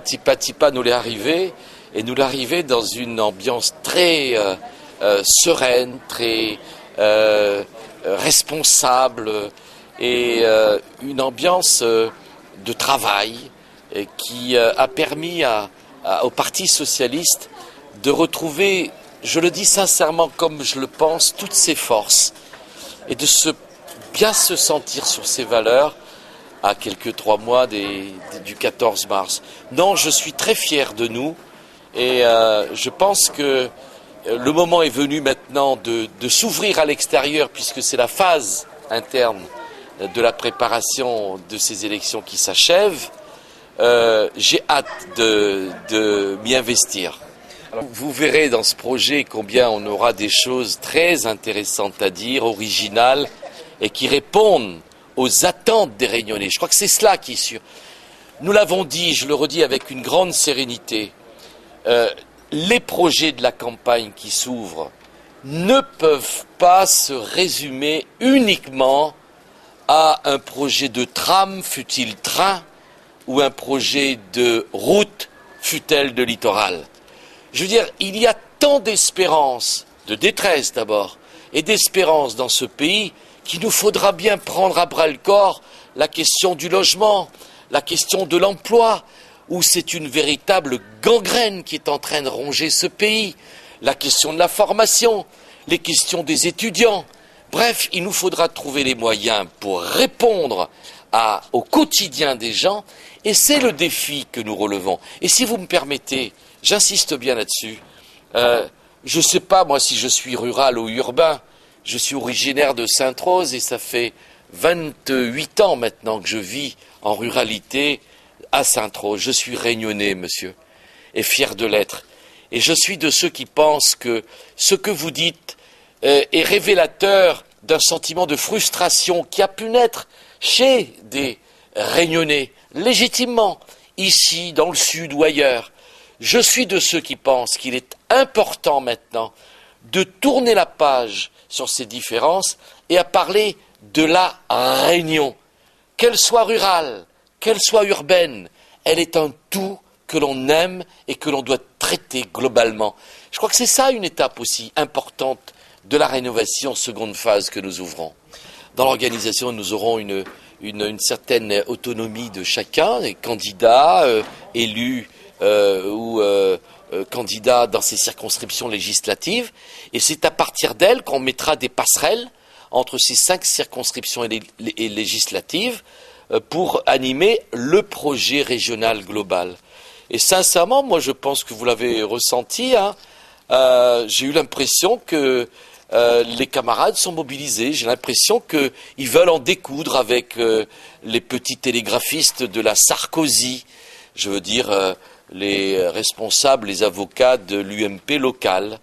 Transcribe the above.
Tipa nous l'est arrivé, et nous l'est arrivé dans une ambiance très sereine, très responsable, et une ambiance de travail qui a permis au Parti socialiste de retrouver, je le dis sincèrement comme je le pense, toutes ses forces, et de bien se sentir sur ses valeurs à quelques 3 mois du 14 mars. Non, je suis très fier de nous, et je pense que le moment est venu maintenant de s'ouvrir à l'extérieur, puisque c'est la phase interne de la préparation de ces élections qui s'achèvent. J'ai hâte de m'y investir. Alors, vous verrez dans ce projet combien on aura des choses très intéressantes à dire, originales, et qui répondent aux attentes des Réunionnais. Je crois que c'est cela qui est sûr. Nous l'avons dit, je le redis avec une grande sérénité, les projets de la campagne qui s'ouvrent ne peuvent pas se résumer uniquement à un projet de tram, fût-il train, ou un projet de route, fût-elle de littoral. Je veux dire, il y a tant d'espérance, de détresse d'abord, et d'espérance dans ce pays, qu'il nous faudra bien prendre à bras-le-corps la question du logement, la question de l'emploi, où c'est une véritable gangrène qui est en train de ronger ce pays, la question de la formation, les questions des étudiants. Bref, il nous faudra trouver les moyens pour répondre au quotidien des gens, et c'est le défi que nous relevons. Et si vous me permettez, j'insiste bien là-dessus, je ne sais pas moi si je suis rural ou urbain, je suis originaire de Sainte-Rose et ça fait 28 ans maintenant que je vis en ruralité à Sainte-Rose. Je suis réunionnais, monsieur, et fier de l'être. Et je suis de ceux qui pensent que ce que vous dites est révélateur d'un sentiment de frustration qui a pu naître chez des Réunionnais, légitimement, ici, dans le sud ou ailleurs. Je suis de ceux qui pensent qu'il est important maintenant de tourner la page sur ces différences et à parler de la Réunion. Qu'elle soit rurale, qu'elle soit urbaine, elle est un tout que l'on aime et que l'on doit traiter globalement. Je crois que c'est ça une étape aussi importante de la rénovation seconde phase que nous ouvrons. Dans l'organisation, nous aurons une certaine autonomie de chacun, des candidats élus ou candidats dans ces circonscriptions législatives, et c'est à partir d'elles qu'on mettra des passerelles entre ces 5 circonscriptions et législatives pour animer le projet régional global. Et sincèrement, moi je pense que vous l'avez ressenti, j'ai eu l'impression que les camarades sont mobilisés, j'ai l'impression qu'ils veulent en découdre avec les petits télégraphistes de la Sarkozy, je veux dire les responsables, les avocats de l'UMP local.